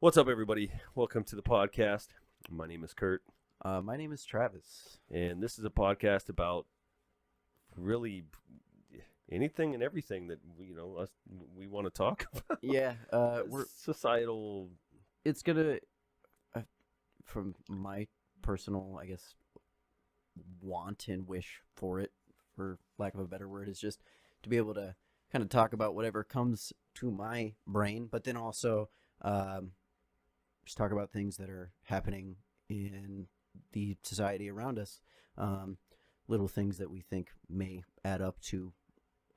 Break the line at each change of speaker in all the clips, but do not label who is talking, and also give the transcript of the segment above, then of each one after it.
What's up, everybody? Welcome to the podcast. My name is Kurt,
My name is Travis.
and this is a podcast about really anything and everything that we want to talk about.
Yeah, we're
Societal.
it's gonna from my personal, I guess, want and wish for it, for lack of a better word, is just to be able to kind of talk about whatever comes to my brain, but then also just talk about things that are happening in the society around us, little things that we think may add up to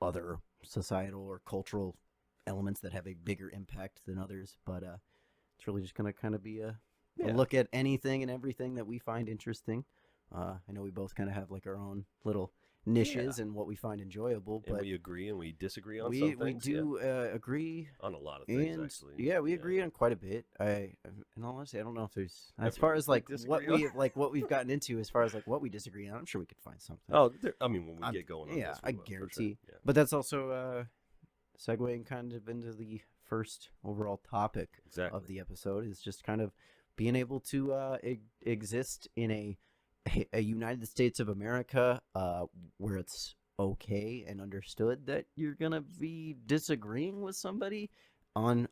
other societal or cultural elements that have a bigger impact than others. But it's really just going to kind of be a
Yeah.
look at anything and everything that we find interesting. I know we both kind of have like our own little niches and what we find enjoyable,
And
but
we agree and we disagree on
we
some things.
do agree.
On a lot of things,
And
actually.
yeah, we agree on quite a bit. In all honesty, I don't know if there's as
Have
far
we
as like what
disagree on?
what we've gotten into as far as like what we disagree on. I'm sure we could find something.
Oh, I mean, when we
I'm-
get going on
yeah,
this, we
I
will, for sure.
guarantee.
Yeah.
But that's also segueing kind of into the first overall topic
Exactly.
of the episode is just kind of being able to exist in a United States of America where it's okay and understood that you're gonna be disagreeing with somebody on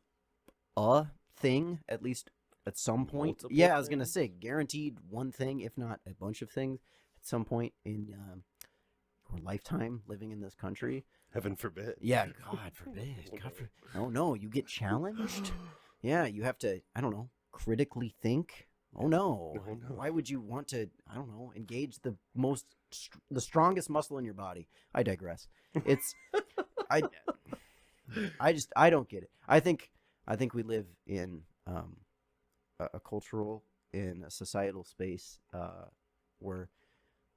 a thing, at least at some point.
Multiple
Yeah, I was gonna
things?
say guaranteed one thing, if not a bunch of things, at some point in your lifetime living in this country.
Heaven forbid.
Yeah, God forbid. No, you get challenged. Yeah, you have to, I don't know, critically think. Oh no.
Oh, no.
Why would you want to, I don't know, engage the strongest muscle in your body? I digress. It's I I don't get it. I think we live in a cultural, in a societal space where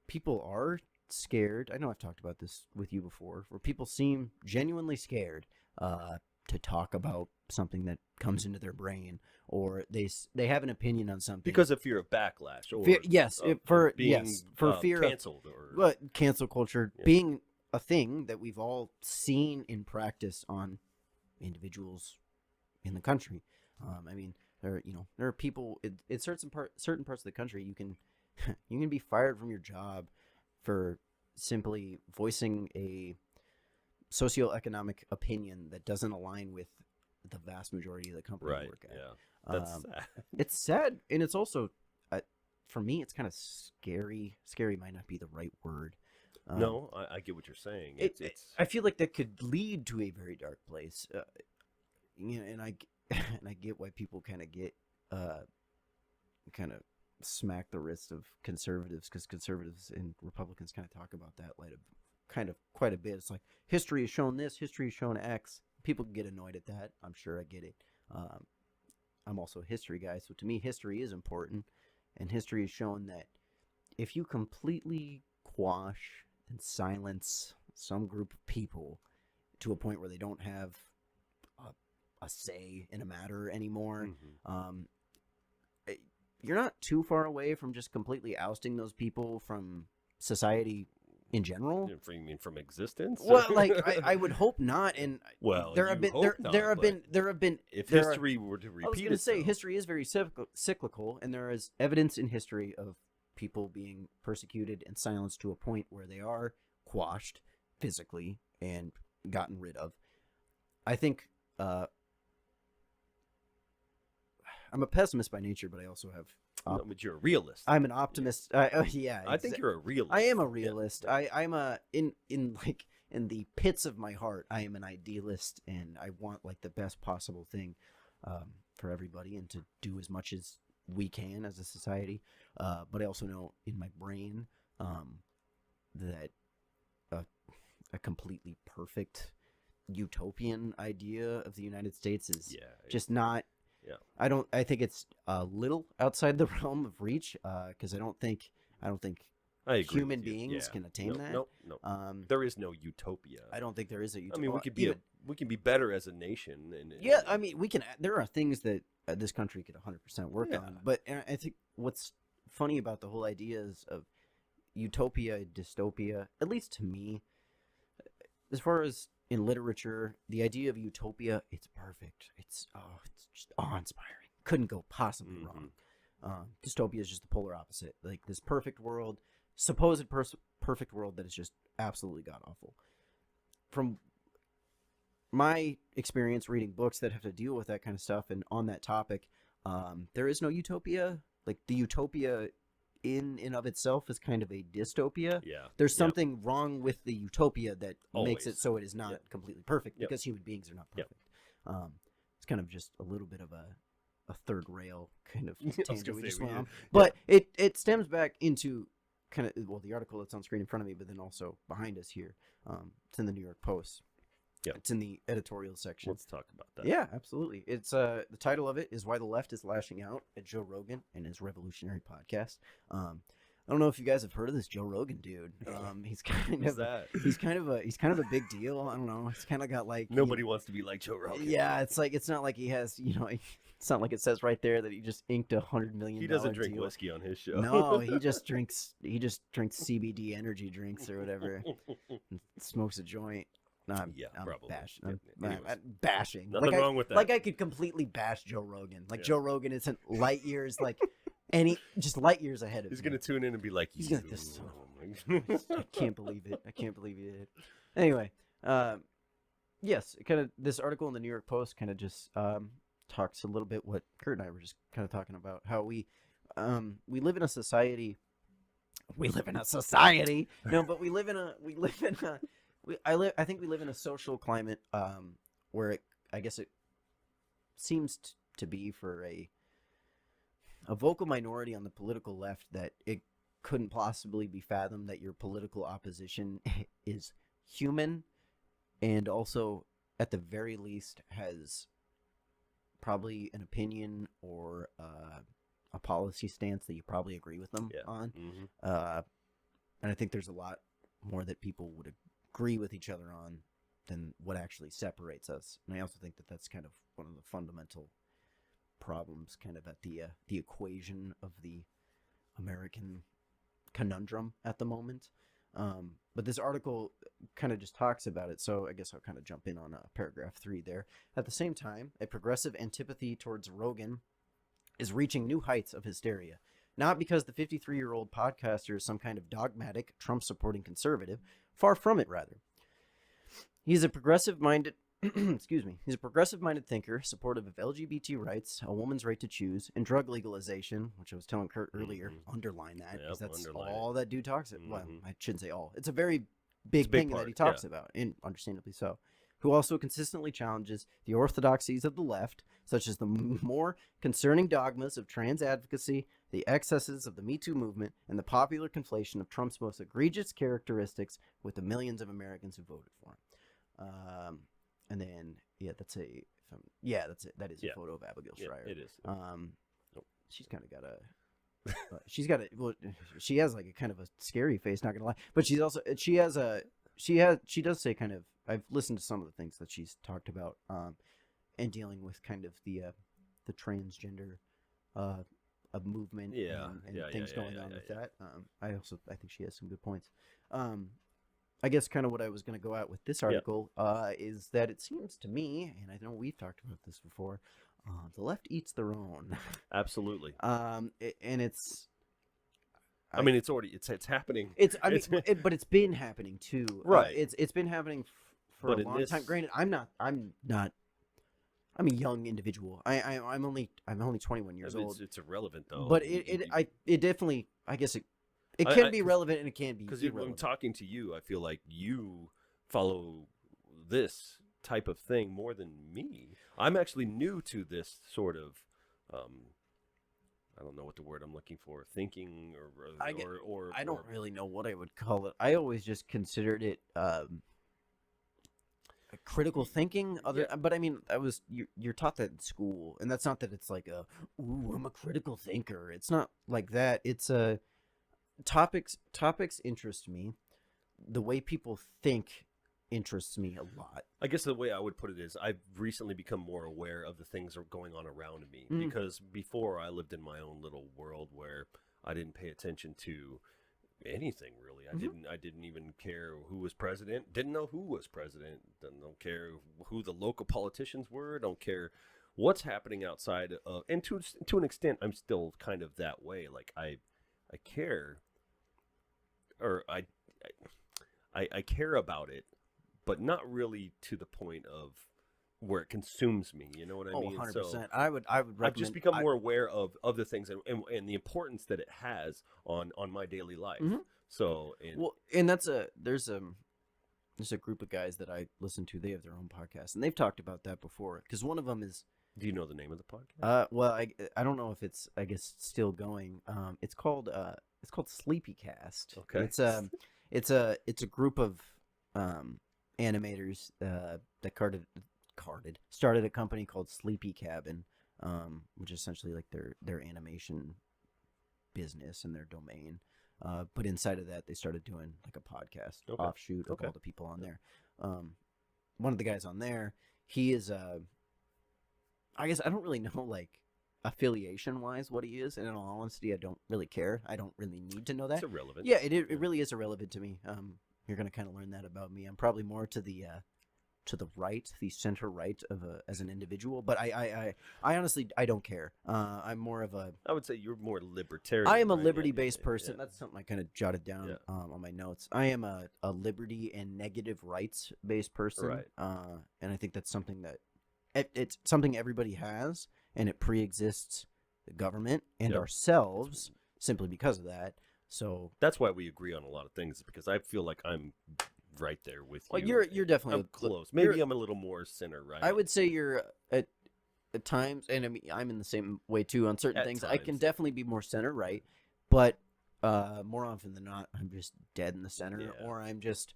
people are scared. I know I've talked about this with you before, where people seem genuinely scared to talk about something that comes into their brain, or they have an opinion on something
Because of fear of backlash, or
yes,
of
for
being,
fear of
canceled, or
cancel culture
Yeah.
being a thing that we've all seen in practice on individuals in the country. I mean, there are people in certain parts of the country you can be fired from your job for simply voicing a socioeconomic opinion that doesn't align with the vast majority of the company
right?
you work at.
Yeah, that's
Um,
sad.
It's sad, and it's also, for me, it's kind of scary. Scary might not be the right word.
No, I get what you're saying. It's
I feel like that could lead to a very dark place. And I and I get why people kind of get kind of smack the wrist of conservatives, because conservatives and Republicans kind of talk about that kind of quite a bit. It's like history has shown this, history has shown X. People get annoyed at that. I'm sure I get it. I'm also a history guy, so to me, history is important, and history has shown that if you completely quash and silence some group of people to a point where they don't have a say in a matter anymore,
Mhm.
you're not too far away from just completely ousting those people from society in general.
You mean from existence?
Well,
or-
like I would hope not, and
well,
there have
you
been
hope not,
there have
but
been
if
there are-
history were to
I was
repeat
going to say
itself,
history is very cyclical, and there is evidence in history of people being persecuted and silenced to a point where they are quashed physically and gotten rid of. I think I'm a pessimist by nature, but I also have
no, but you're a realist.
I'm an optimist. Yeah,
I think you're a realist.
I am a
Yeah.
realist. I'm a in the pits of my heart, I am an idealist, and I want like the best possible thing for everybody, and to do as much as we can as a society. But I also know in my brain that a completely perfect utopian idea of the United States is
Yeah,
just not.
Yeah.
I think it's a little outside the realm of reach, because I don't think
I agree
human
with you.
beings
Yeah.
can attain that.
No. There is no utopia.
I don't think there is a
I
utopia.
mean, we can be better as a nation. And
Yeah, I mean, we can. There are things that this country could 100% work
Yeah.
on. But I think what's funny about the whole idea is of utopia, dystopia, at least to me, as far as in literature, the idea of utopia, it's perfect. It's just awe-inspiring. couldn't go possibly
Mhm.
wrong. Dystopia is just the polar opposite. Like this perfect world, supposed perfect world that is just absolutely god awful. From my experience reading books that have to deal with that kind of stuff and on that topic, there is no utopia. Like the utopia in and of itself is kind of a dystopia.
Yeah.
There's
Yep.
something wrong with the utopia that makes it
Always.
so it is not
Yep.
completely perfect
Yep.
because human beings are not
Yep.
perfect. It's kind of just a little bit of a third rail kind of
I was
tangent
gonna
we
say,
just
we-
went on.
yeah.
But it stems back into kind of, well, the article that's on screen in front of me, but then also behind us here. It's in the New York Post.
Yep.
It's in the editorial section.
Let's talk about that.
Yeah, absolutely. It's the title of it is "Why the Left is Lashing Out" at Joe Rogan and his revolutionary podcast. I don't know if you guys have heard of this Joe Rogan dude. He's kind
Who's
of
that?
he's kind of a big deal. I don't know. He's kind of got like
Nobody wants to be like Joe Rogan.
Yeah, it's like it's not like he has it's not like it says right there that he just inked $100 million.
He doesn't drink
deal.
whiskey on his show.
No, he just drinks CBD energy drinks or whatever. And smokes a joint. No, I'm
probably.
bashing.
Anyways.
I'm bashing.
Nothing wrong with that.
Like I could completely bash Joe Rogan. Like
Yeah.
Joe Rogan isn't light years like just light years ahead of
He's
me.
gonna tune in and be like,
He's
"You."
gonna this I can't believe it. I can't believe he did. Anyway, yes, kind of this article in the New York Post kind of just talks a little bit what Kurt and I were just kind of talking about, how we live in a society. We live in a society. No, but we live in a I think we live in a social climate where I guess it seems to be for a vocal minority on the political left that it couldn't possibly be fathomed that your political opposition is human and also at the very least has probably an opinion or a policy stance that you probably agree with them on.
Mhm.
And I think there's a lot more that people would agree with each other on than what actually separates us. And I also think that that's kind of one of the fundamental problems kind of at the equation of the American conundrum at the moment. But this article kind of just talks about it, so I guess I'll kind of jump in on paragraph 3 there. At the same time, a progressive antipathy towards Rogan is reaching new heights of hysteria. Not because the 53-year-old podcaster is some kind of dogmatic, Trump-supporting conservative. Far from it, rather. He's a progressive-minded he's a progressive-minded thinker, supportive of LGBT rights, a woman's right to choose, and drug legalization, which I was telling Kurt earlier. Underline that, because
Yep,
that's
underline
all that dude talks about. Well,
Mhm.
I shouldn't say all. It's a very big
a big
thing that
part,
he talks
yeah.
about, and understandably so. Who also consistently challenges the orthodoxies of the left, such as the more concerning dogmas of trans advocacy, the excesses of the Me Too movement, and the popular conflation of Trump's most egregious characteristics with the millions of Americans who voted for him. And then, that's it. That is a photo of Abigail
Yeah,
Schreier.
it is.
She's kind of got a, she has like a kind of a scary face, not gonna lie. But she does say kind of, I've listened to some of the things that she's talked about, and dealing with kind of the transgender, a movement and things going on with that. I think she has some good points. I guess kind of what I was going to go at with this article is that it seems to me, and I know we've talked about this before, the left eats their own.
Absolutely.
And it's.
I mean, it's already it's happening.
But it's been happening too.
Right.
It's been happening for
But
a
in
long time. Granted, I'm a young individual. I'm only 21 years old.
It's irrelevant though.
But it definitely, I guess it can be relevant and it can be
because when I'm
irrelevant.
talking to you, I feel like you follow this type of thing more than me. I'm actually new to this sort of, I don't know what the word I'm looking for, thinking or
I don't really know what I would call it. I always just considered it critical thinking. But I mean, you're taught that in school, and that's not that it's like I'm a critical thinker. It's not like that. It's topics interest me. The way people think interests me a lot.
I guess the way I would put it is I've recently become more aware of the things that are going on around me because before I lived in my own little world where I didn't pay attention to anything really. I didn't even care who was president. Didn't know who was president. Don't care who the local politicians were. Don't care what's happening outside of, and to an extent, I'm still kind of that way. Like I care, or I care about it, but not really to the point of where it consumes me. You know what I
Oh,
mean?
100%. I would recommend.
I've just become more aware of the things and the importance that it has on my daily life.
Mhm.
So,
Well, and there's a group of guys that I listen to. They have their own podcast, and they've talked about that before. Because one of them is,
do you know the name of the podcast?
well, I don't know if it's, I guess, still going. It's called Sleepycast.
Okay.
It's a group of animators that started a company called Sleepy Cabin, which is essentially like their animation business and their domain. But inside of that, they started doing like a podcast offshoot of all the people on there. One of the guys on there, he is, I guess I don't really know like affiliation wise what he is, and in all honesty, I don't really care. I don't really need to know that.
It's irrelevant.
Yeah, it really is irrelevant to me. You're gonna kind of learn that about me. I'm probably more to the right, the center right of as an individual, but I honestly I don't care. I'm more of a.
I would say you're more libertarian.
I am a
right?
liberty-based person.
Yeah.
That's something I kind of jotted down on my notes. I am a liberty and negative rights-based person,
Right.
And I think that's something that it's something everybody has, and it pre-exists the government and ourselves simply because of that. So
that's why we agree on a lot of things, because I feel like I'm right there with
well,
you.
you're definitely
I'm close. Maybe I'm a little more center right.
I would say you're at times, and I mean I'm in the same way too on certain
At
things. I can
times.
definitely be more center right, but more often than not, I'm just dead in the center,
Yeah.
or I'm just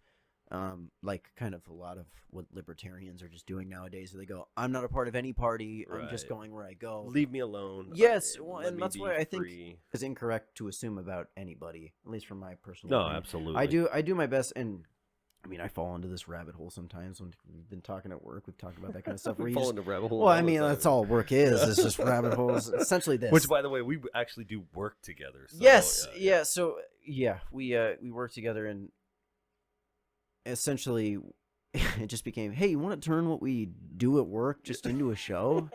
like kind of a lot of what libertarians are just doing nowadays. Where they go, I'm not a part of any party. I'm just
Right.
going where I go.
Leave me alone.
Yes, well,
let
and
me
that's
be
why I think
free.
it's incorrect to assume about anybody, at least from my personal.
No,
opinion.
absolutely.
I do my best, and I mean I fall into this rabbit hole sometimes when we've been talking at work. We've talked about that kind of stuff. Where
We
you
fall
just,
into rabbit holes.
well,
all
I
the
mean
time.
that's all work is. It's just rabbit holes. Essentially this.
Which, by the way, we actually do work together. So,
Yes, yeah. So yeah, we work together, and essentially, it just became, hey, you want to turn what we do at work just into a show?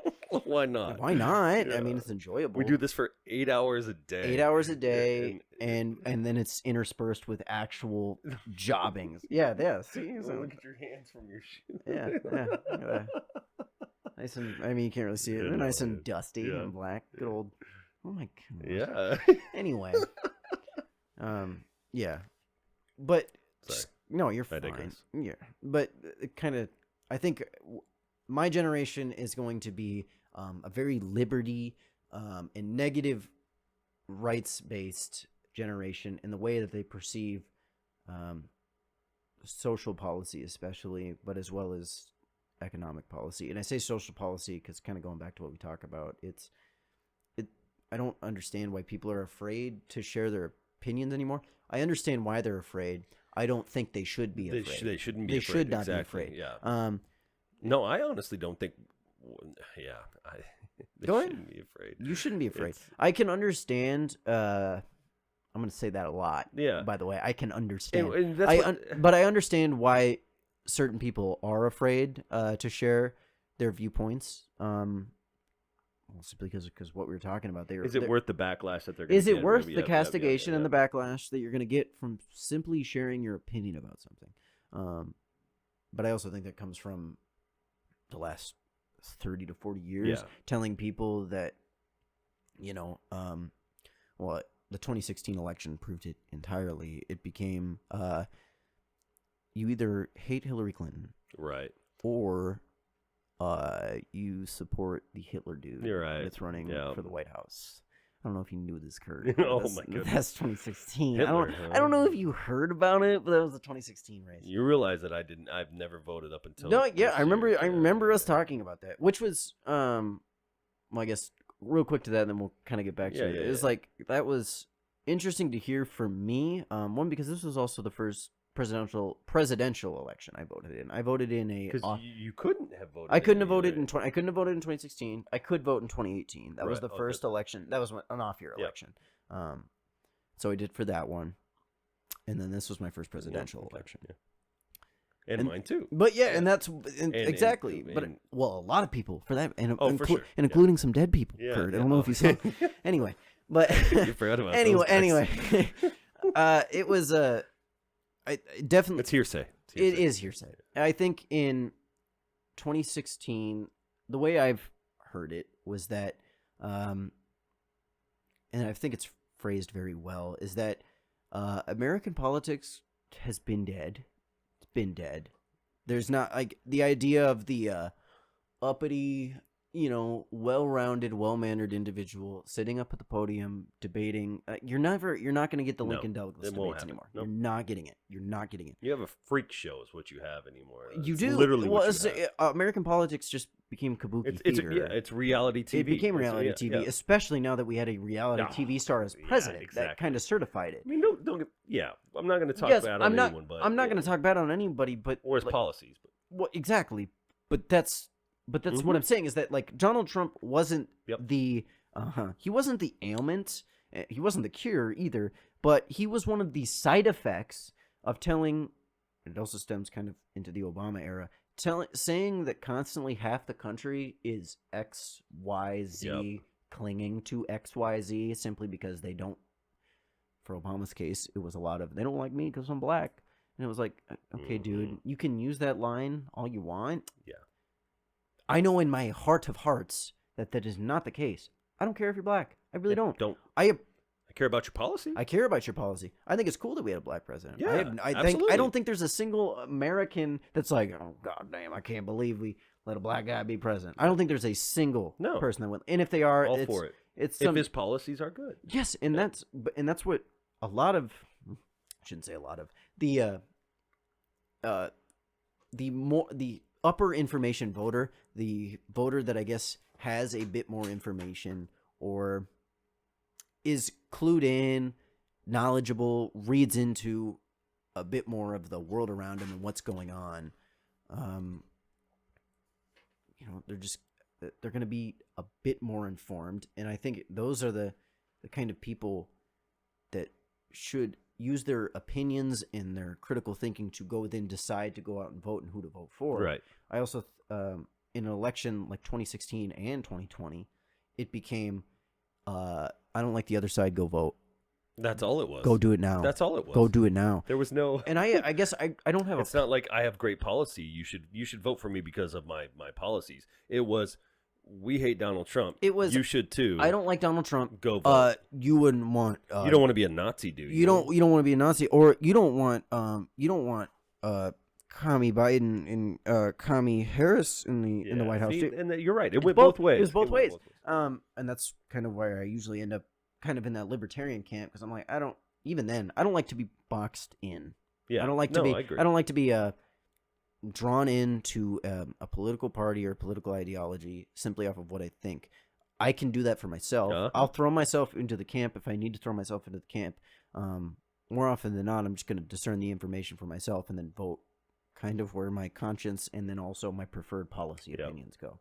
Why not?
Why not?
Yeah.
I mean, it's enjoyable.
We do this for 8 hours a day.
8 hours a day, and then it's interspersed with actual jobbings. Yeah. See,
Oh,
so,
look at your hands from your shoes.
yeah. Look at that. Nice and, I mean, you can't really see it. They're
Yeah,
nice
no,
and dusty
yeah.
and black. Good old. Oh my god.
Yeah.
Anyway, yeah, but
Sorry.
no, you're
I
fine.
digress.
Yeah, but kind of, I think my generation is going to be a very liberty and negative rights-based generation in the way that they perceive social policy, especially, but as well as economic policy. And I say social policy because, kind of going back to what we talk about, I don't understand why people are afraid to share their opinions anymore. I understand why they're afraid. I don't think they should be afraid.
They shouldn't be
They
afraid.
should not
Exactly.
be afraid.
Yeah. No, I honestly don't think. Yeah. They
Go ahead.
shouldn't be afraid.
You shouldn't be afraid.
It's-
I can understand. I'm going to say that a lot.
Yeah.
By the way, I can understand.
And that's
But I understand why certain people are afraid to share their viewpoints. Well, simply because what we were talking about.
is it worth the backlash that they're going to get?
Is it worth
Maybe,
the
yeah,
castigation
yeah,
and the backlash that you're going to get from simply sharing your opinion about something? But I also think that comes from the last 30 to 40 years,
Yeah.
telling people that, well, the 2016 election proved it entirely. It became you either hate Hillary Clinton
Right.
or you support the Hitler dude
You're right.
that's running
Yeah.
for the White House. I don't know if you knew this, Kurt.
Oh,
That's-
my goodness.
That's 2016.
Hitler,
I don't know if you heard about it, but that was the 2016 race.
You realize that I've never voted up until.
No, yeah,
this
I remember.
year.
I
Yeah,
remember us
yeah.
talking about that, which was, well, I guess real quick to that, and then we'll kind of get back to
Yeah,
it.
yeah,
It's
yeah.
like that was interesting to hear for me. One, because this was also the first presidential election I voted in. I voted in a.
Because you couldn't have voted.
I couldn't have
either.
voted in I couldn't have voted in 2016. I could vote in 2018. That was
Right,
the
okay.
first election. That was an off-year
Yep.
election. So I did for that one, and then this was my first presidential
okay,
election.
yeah. And mine too.
But yeah,
Yeah.
and that's
And-
exactly.
and-
but
and-
well, a lot of people for that, and
Oh, for sure.
and including some dead people.
Yeah,
Kurt, I
yeah.
don't know if you saw. Anyway, but
You forgot about
anyway,
those guys.
it was I definitely
It's hearsay.
it is hearsay. I think in 2016, the way I've heard it was that, and I think it's phrased very well, is that American politics has been dead. It's been dead. There's not like the idea of the uppity, well-rounded, well-mannered individual sitting up at the podium debating. You're not going to get the
No,
Lincoln Douglas
it won't
debates
happen.
anymore.
Nope.
You're not getting it. You're not getting it.
You have a freak show is what you have anymore.
You
It's
do.
literally
well,
what you have.
American politics just became kabuki
It's
theater.
it's reality TV.
It became
It's-
reality
yeah,
TV,
yeah.
especially now that we had a reality
No.
TV star as
Yeah,
president. That
exactly.
kind of certified it.
I mean, don't get. Yeah, I'm not going to talk
Yes,
bad
I'm
on
not.
anyone, but
I'm not
yeah.
going to talk bad on anybody, but
or his
like,
policies. But
well, exactly. But that's
Mhm.
what I'm saying is that like Donald Trump wasn't
Yep.
the he wasn't the ailment, he wasn't the cure either, but he was one of the side effects of telling. It also stems kind of into the Obama era, saying that constantly half the country is XYZ,
Yep.
clinging to XYZ simply because they don't. For Obama's case, it was a lot of they don't like me because I'm black. And it was like, okay, dude,
Mhm.
you can use that line all you want.
Yeah.
I know in my heart of hearts that is not the case. I don't care if you're black. I really don't.
I care about your policy.
I care about your policy. I think it's cool that we had a black president.
Yeah,
I
absolutely.
don't think there's a single American that's like, oh goddamn, I can't believe we let a black guy be president. I don't think there's a single
No.
person that would. And if they are,
All
it's
for it.
it's
If
some
his policies are good.
yes, and
Yeah.
that's what a lot of I shouldn't say a lot of the upper information voter, the voter that I guess has a bit more information or is clued in, knowledgeable, reads into a bit more of the world around him and what's going on. They're going to be a bit more informed, and I think those are the kind of people that should use their opinions and their critical thinking to go then decide to go out and vote and who to vote for.
Right.
I also, in an election like 2016 and 2020, it became, I don't like the other side, go vote.
That's all it was.
Go do it now.
That's all it was.
Go do it now.
There was no.
And I guess I don't have
It's not like I have great policy. You should vote for me because of my policies. It was, we hate Donald Trump.
It was,
you should too.
I don't like Donald Trump.
Go vote.
You wouldn't want.
You don't want to be a Nazi, do you?
You don't want to be a Nazi, or you don't want Commie Biden and Commie Harris in the White House
See,
too.
and you're right. It went both ways.
It was both
went
ways. And that's kind of why I usually end up kind of in that libertarian camp, because I'm like, I don't like to be boxed in.
Yeah.
I don't like to
No,
be.
I agree.
I don't like to be drawn into a political party or political ideology simply off of what I think. I can do that for myself.
Uh-huh.
I'll throw myself into the camp if I need to throw myself into the camp. More often than not, I'm just going to discern the information for myself and then vote kind of where my conscience and then also my preferred policy
Yep.
opinions go.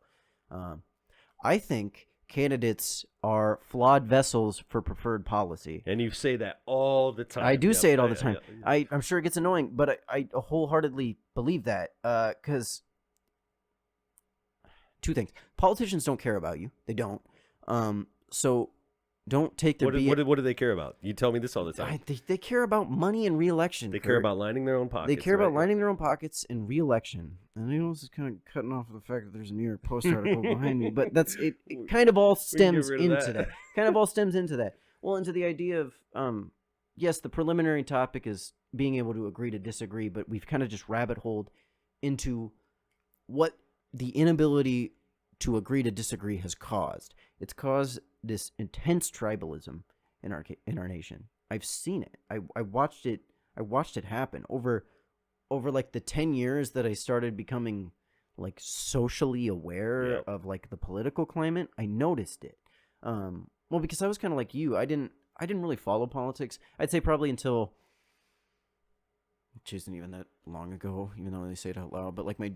I think candidates are flawed vessels for preferred policy.
And you say that all the time.
I do
Yep,
say it all
yeah,
the time.
yeah, yeah.
I'm sure it gets annoying, but I wholeheartedly believe that because two things: politicians don't care about you; they don't. So don't take their
What do they care about? You tell me this all the time.
they care about money and re-election.
They care
Kurt.
about lining their own pockets.
They care about
right?
lining their own pockets and re-election. And I know this is kind of cutting off the fact that there's a New York Post article behind me, but that's it. It kind of all stems
rid of
into
that.
that. Kind of all stems into that. Well, into the idea of yes, the preliminary topic is being able to agree to disagree, but we've kind of just rabbit holed into what the inability to agree to disagree has caused. It's caused this intense tribalism in our nation. I've seen it. I watched it. I watched it happen over like the 10 years that I started becoming like socially aware
Yep.
of like the political climate. I noticed it. Well, because I was kind of like you. I didn't really follow politics. I'd say probably until, which isn't even that long ago, even though they say it out loud, but like my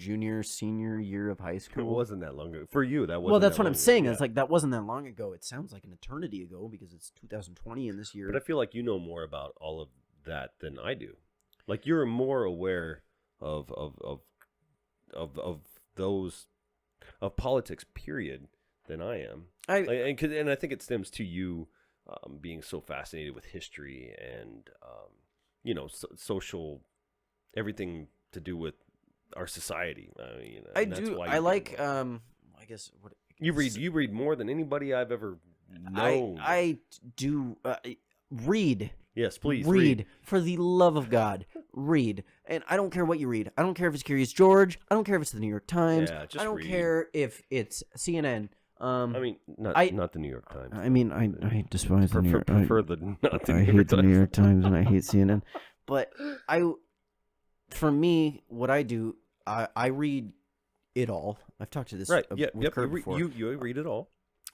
senior year of high
It
school.
wasn't that long ago. For you, that wasn't
Well, that's
that
what I'm
long ago.
saying.
Yeah.
It's like that wasn't that long ago. It sounds like an eternity ago because it's 2020 and this year.
But I feel like you know more about all of that than I do. Like you're more aware of those of politics period than I am. And I think it stems to you being so fascinated with history and social everything to do with our society.
I
and that's
do.
why
I
you
like. I guess what
you read more than anybody I've ever known.
I do read.
Yes, please
read. For the love of God, read. And I don't care what you read. I don't care if it's Curious George. I don't care if it's the New York Times.
Yeah, just
I don't
read.
care if it's CNN.
I mean, not the New York Times.
I mean, I despise the New York.
Prefer the not the
I
New York
hate the
Times.
New York Times and I hate CNN. But for me, what I do, I read it all. I've talked to this
Right?
with Kurt before.
You read it all.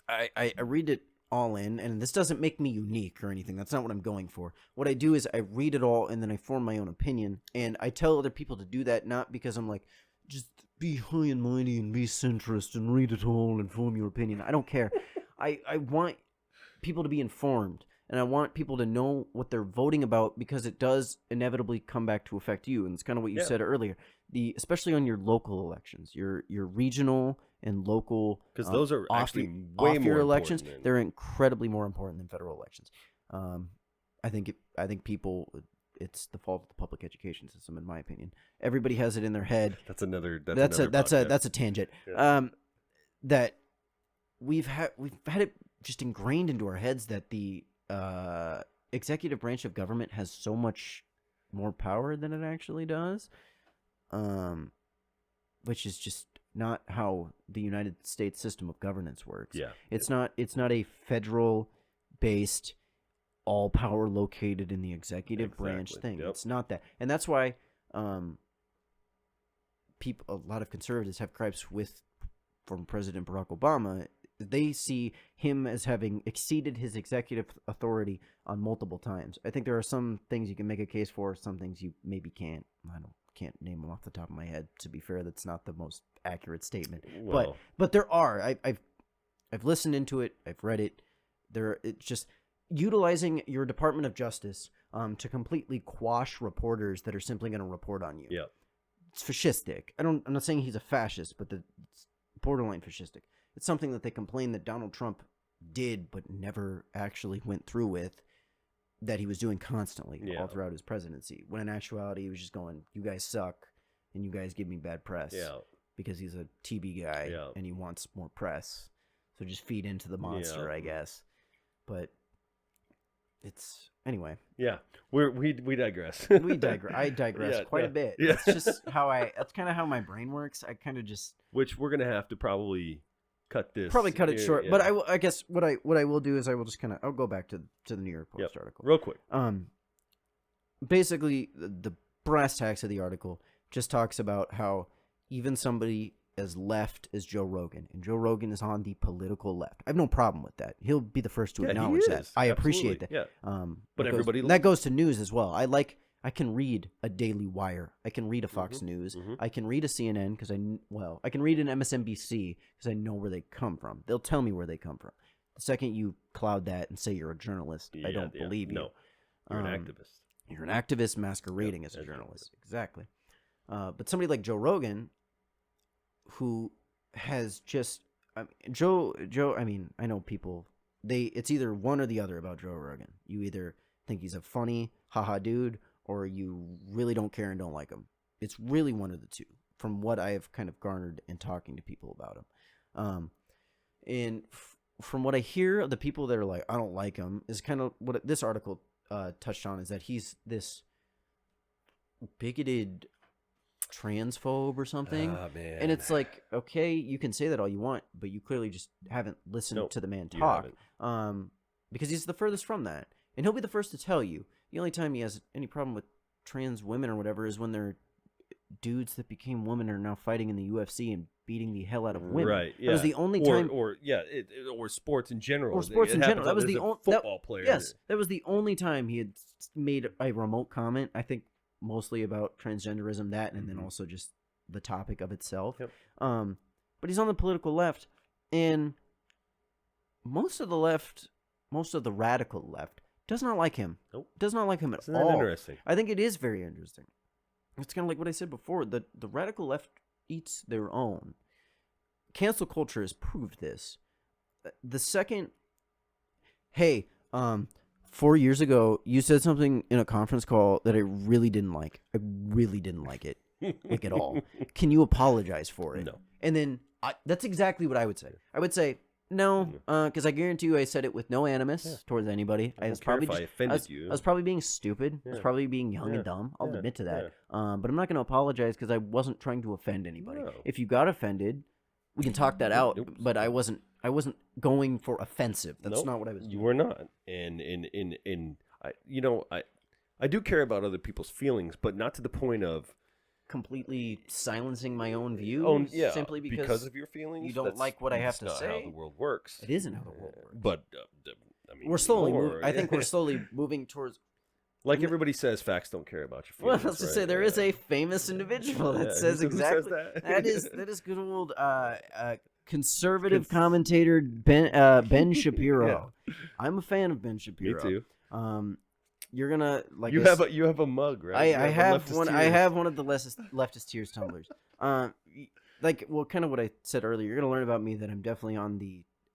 I read it all in, and this doesn't make me unique or anything. That's not what I'm going for. What I do is I read it all, and then I form my own opinion. And I tell other people to do that, not because I'm like, just be high and mighty and be centrist and read it all and form your opinion. I don't care. I want people to be informed, and I want people to know what they're voting about because it does inevitably come back to affect you. And it's kind of what you said earlier. Especially on your local elections, your regional and local,
because those are actually way
off
more
your elections.
important than...
They're incredibly more important than federal elections. I think people. It's the fault of the public education system, in my opinion. Everybody has it in their head.
That's a
tangent.
Yeah.
That we've had it just ingrained into our heads that the executive branch of government has so much more power than it actually does. Which is just not how the United States system of governance works.
Yeah.
It's not a federal based all power located in the executive branch thing.
Yep.
It's not that. And that's why a lot of conservatives have gripes from President Barack Obama. They see him as having exceeded his executive authority on multiple times. I think there are some things you can make a case for, some things you maybe can't. Can't name them off the top of my head. To be fair, that's not the most accurate statement.
Well,
but there are. I've listened into it. I've read it. It's just utilizing your Department of Justice to completely quash reporters that are simply going to report on you.
Yeah.
It's fascistic. I'm not saying he's a fascist, but it's borderline fascistic. It's something that they complain that Donald Trump did but never actually went through with, that he was doing constantly all throughout his presidency. When in actuality, he was just going, you guys suck and you guys give me bad press.
Yeah.
Because he's a TV guy and he wants more press. So just feed into the monster, I guess. But it's anyway.
Yeah, we digress.
We digress. I digress quite a bit.
Yeah.
That's just that's kind of how my brain works. I kind of just
which we're gonna have to probably cut this.
Probably cut it short.
Yeah.
But I guess what I will do is I will just I'll go back to the New York Post article
real quick.
Basically the brass tacks of the article just talks about how even somebody as left as Joe Rogan, and Joe Rogan is on the political left. I have no problem with that. He'll be the first to acknowledge that. I appreciate that.
Yeah.
But
everybody
that goes to news as well. I can read a Daily Wire. I can read a Fox News. I can read a CNN because I can read an MSNBC because I know where they come from. They'll tell me where they come from. The second you cloud that and say you're a journalist, I don't believe you.
No, you're an activist.
You're an activist masquerading as a journalist. Exactly. But somebody like Joe Rogan, who has just Joe. I mean, I know people. It's either one or the other about Joe Rogan. You either think he's a funny, haha dude, or you really don't care and don't like him. It's really one of the two, from what I have kind of garnered in talking to people about him. And from what I hear of the people that are like, I don't like him, is kind of what this article touched on, is that he's this bigoted transphobe or something.
Man.
And it's like, okay, you can say that all you want, but you clearly just haven't listened to the man talk. Because he's the furthest from that. And he'll be the first to tell you. The only time he has any problem with trans women or whatever is when they're dudes that became women are now fighting in the UFC and beating the hell out of women.
Right. Yeah.
That was the only time.
Or sports in general.
Or sports in general. That was the only
football player.
Yes, that was the only time he had made a remote comment. I think mostly about transgenderism, and then also just the topic of itself.
Yep.
But he's on the political left, and most of the radical left does not like him.
Nope.
Does not like him at
Isn't
all.
that interesting?
I think it is very interesting. it's kind of like what I said before. The radical left eats their own. Cancel culture has proved this. The second, hey, 4 years ago, you said something in a conference call that I really didn't like. I really didn't like it, like at all. Can you apologize for it?
No.
And then that's exactly what I would say. I would say no, because I guarantee you, I said it with no animus towards anybody. I was probably
I offended you.
I was probably being stupid. I was probably being young and dumb. I'll admit to that. But I'm not going to apologize because I wasn't trying to offend anybody.
No.
If you got offended, we can talk that out.
Nope.
But I wasn't going for offensive. That's
Nope.
not what I was doing.
You were not. And I do care about other people's feelings, but not to the point of
completely silencing my own views simply because
of your feelings.
you don't like what I have to
That's
say.
not how the world works.
It isn't how the world works.
But I mean,
We're slowly.
more,
I think we're slowly moving towards.
like everybody says, facts don't care about your
Well,
feelings.
let's just
right?
say there is a famous individual that says
who says
exactly
that?
that is good old conservative commentator Ben Shapiro. I'm a fan of Ben Shapiro.
Me too.
You're gonna like
You have a mug, right?
I
You
have
a
one.
leftist
I
tears.
have one of the leftist tears tumblers. Kind of what I said earlier. You're gonna learn about me that I'm definitely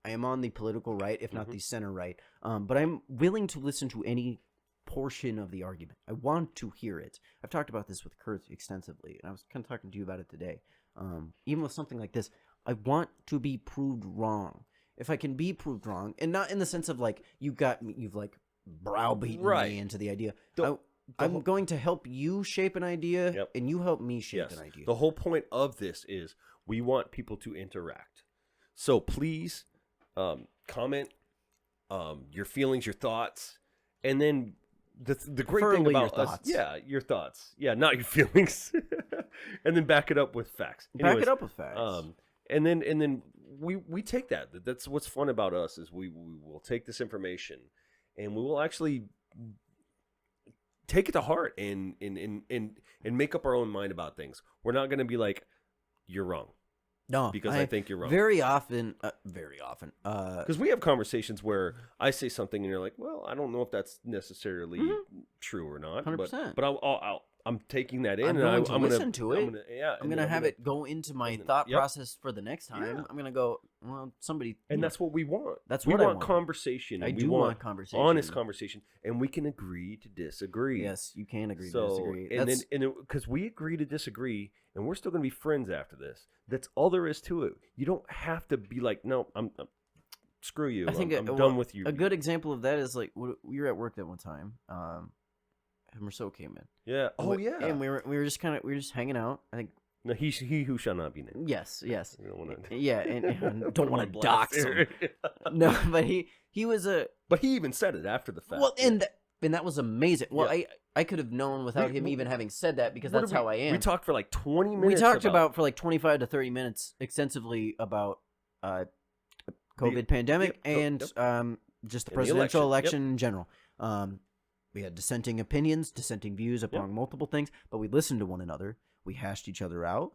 I am on the political right, if not the center right. But I'm willing to listen to any portion of the argument. I want to hear it. I've talked about this with Kurt extensively, and I was kind of talking to you about it today. Even with something like this, I want to be proved wrong. If I can be proved wrong, and not in the sense of like you've like browbeaten me into the idea. I'm going to help you shape an idea, and you help me shape an idea.
The whole point of this is we want people to interact. So please comment your feelings, your thoughts, and then the great thing
Preferably
about
your
us,
thoughts.
your thoughts, not your feelings, and then back it up with facts.
Back it up with facts.
And then we take that. That's what's fun about us is we will take this information and we will actually take it to heart and make up our own mind about things. We're not going to be like, you're wrong.
No,
because I think you're wrong.
Very often.
Because we have conversations where I say something and you're like, well, I don't know if that's necessarily true or not.
100%.
But I'm taking that in.
I'm
and
going to
I'm
listen
gonna,
to it. I'm going to have it go into my thought process for the next time.
Yeah.
I'm going to go, well, somebody...
And that's what we want.
That's
we
what I
want.
want.
Conversation.
I
And
do
we
want conversation.
Honest conversation. And we can agree to disagree.
Yes, you can agree to disagree.
And because we agree to disagree, and we're still going to be friends after this. That's all there is to it. You don't have to be like, no, I'm screw you.
I think
I'm done with you.
A good example of that is like we were at work that one time. Marceau came in.
Yeah. Oh yeah.
And we were just hanging out. I think.
No, he who shall not be named.
Yes.
We don't wanna...
Yeah, and don't want to dox him. No, but he was a.
But he even said it after the fact.
Well, and that was amazing. Well, I could have known without him even having said that because that's how I am.
We talked for like 20 minutes.
We talked about for like 25 to 30 minutes extensively about COVID pandemic and just the presidential election in general. We had dissenting opinions, dissenting views upon multiple things, but we listened to one another. We hashed each other out.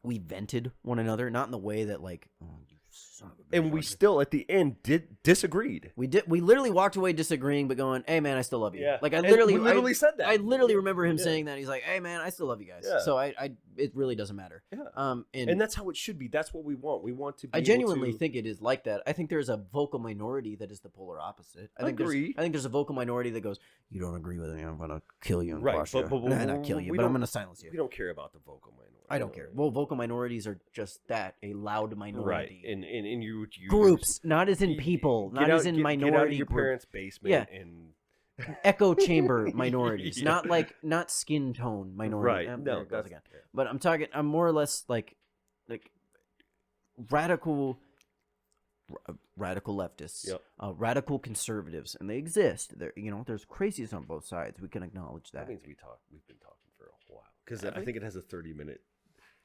We vented one another, not in the way that like, oh, you son of a bitch.
And we still at the end disagreed.
We literally walked away disagreeing, but going, "Hey man, I still love you."
Yeah.
Like I
And
literally,
we literally said that.
I literally remember him saying that. He's like, "Hey man, I still love you guys."
Yeah.
So it really doesn't matter.
Yeah. And that's how it should be. That's what we want. We want to be
I genuinely
able to...
think it is like that. I think there's a vocal minority that is the polar opposite. I think
agree.
there's a vocal minority that goes, "You don't agree with me, I'm gonna kill you and
Right,
crush
but-
you."
but-
Nah, not kill you,
we
but I'm
don't-
gonna silence you.
We don't care about the vocal minority.
I don't care. Well, vocal minorities are just that, a loud minority.
Right. And you
Groups, not as in people, not as in minority
Get out of your
group.
parents' basement and
Echo chamber minorities, not skin tone minority.
right.
There
No,
it goes
that's
again. But I'm more or less like radical leftists, radical conservatives, and they exist. There's crazies on both sides. We can acknowledge that.
That means we've been talking for a while because I think it has a 30-minute.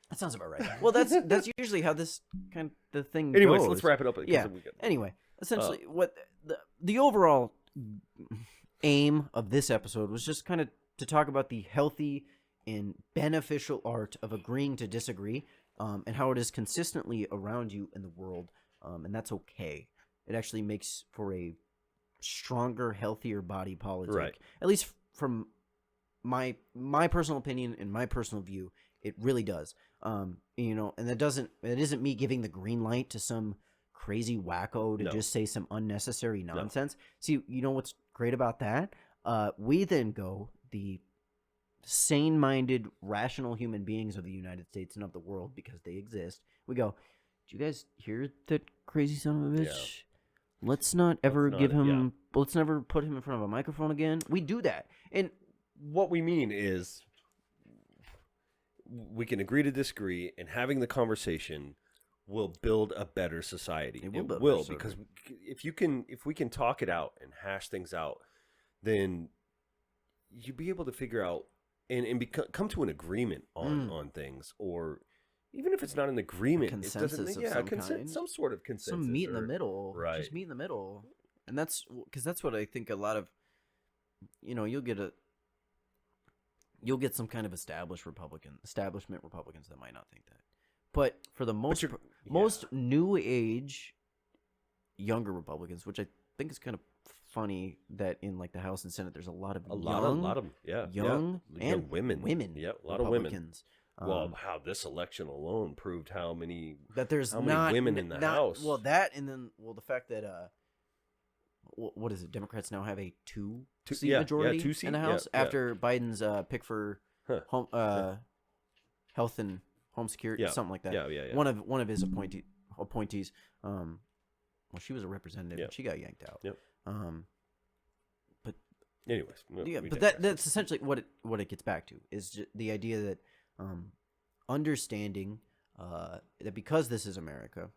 That sounds about right. Well, that's usually how this kind of the thing
Anyways,
goes.
let's wrap it up.
Yeah. Anyway, essentially, what the overall aim of this episode was just kind of to talk about the healthy and beneficial art of agreeing to disagree, and how it is consistently around you in the world, and that's okay. It actually makes for a stronger, healthier body politic,
Right.
at least from my personal opinion and my personal view, it really does. You know, and it isn't me giving the green light to some crazy wacko to
No.
just say some unnecessary nonsense. See, you know what's great about that? We then go, the sane-minded, rational human beings of the United States and of the world, because they exist. We go, did you guys hear that crazy son of a bitch?
Yeah.
Let's not ever
not-
give him. Let's never put him in front of a microphone again. We do that, and
What we mean is we can agree to disagree, and having the conversation will build a better society.
It will build a better society.
Because if we can talk it out and hash things out, then you'll be able to figure out and come to an agreement on things, or even if it's not an agreement,
consensus
it doesn't,
of some kind.
some sort of consensus,
some meet in the middle,
right?
Just meet in the middle, and that's because that's what I think. A lot of, you know, you'll get some kind of establishment Republicans that might not think that, but for the most new age, younger Republicans, which I think is kind of funny that in like the House and Senate, there's a lot of young
women. Yeah, a lot of women.
Republicans.
Well, how this election alone proved how many
women
in the House.
Well, that, and then the fact that what is it? Democrats now have a two-seat majority in the House after Biden's pick for home, health and home security, something like that.
Yeah.
One of his appointees. Well, she was a representative. And she got yanked out.
Yep.
But
anyways,
that's essentially what it gets back to, is just the idea that understanding that because this is America,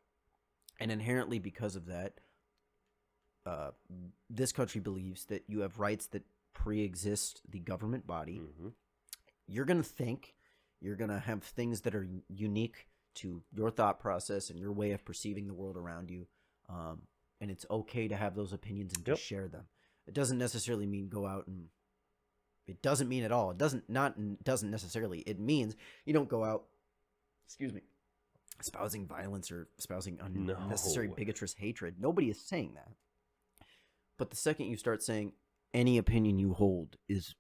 and inherently because of that, this country believes that you have rights that pre-exist the government body.
Mm-hmm.
You're going to think, you're going to have things that are unique to your thought process and your way of perceiving the world around you. And it's okay to have those opinions and to share them. It doesn't necessarily mean go out and, it doesn't mean at all. It doesn't necessarily. It means you don't go out, espousing violence or espousing unnecessary bigotous hatred. Nobody is saying that. But the second you start saying any opinion you hold is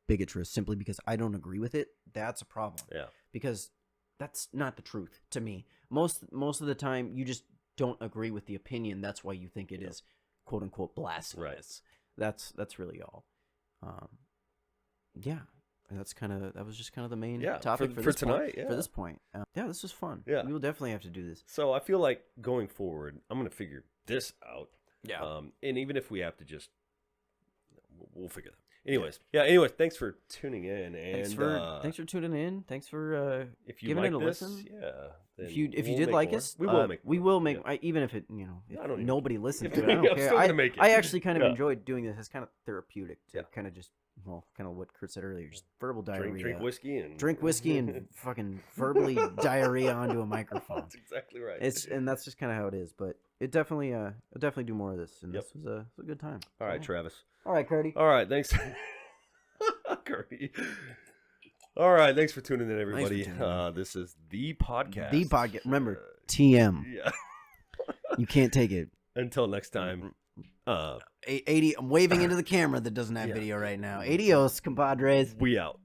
bigotry simply because I don't agree with it, that's a problem.
Yeah. Because
that's not the truth to me. Most of the time, you just don't agree with the opinion. That's why you think it is quote unquote blasphemous. Right. That's really all. Yeah. And that was just kind of the main topic for tonight. For this point. This was fun. Yeah. We will definitely have to do this.
So I feel like going forward, I'm going to figure this out.
Yeah.
And even if we have to just, we'll figure that out. Anyways, thanks for tuning in. And
thanks for tuning in. Thanks for
if you
giving
like
it a
this,
listen.
Yeah.
If you did like us,
we will make.
We will make.
Yeah.
Even if it, if nobody listens to it, I
I'm
don't
still
care.
gonna make it.
I actually kind of enjoyed doing this. It's kind of therapeutic to kind of just, kind of what Kurt said earlier, just verbal diarrhea.
Drink whiskey
and fucking verbally diarrhea onto a microphone.
That's exactly right.
And that's just kind of how it is. But it definitely, I'll definitely do more of this. And this was a good time.
All right, Travis.
All right, Curdy.
All right, thanks. Curdy. All right, thanks for tuning in, everybody. This is the podcast.
The podcast. Remember, TM.
Yeah.
You can't take it.
Until next time.
80. I'm waving into the camera that doesn't have video right now. Adios, compadres.
We out.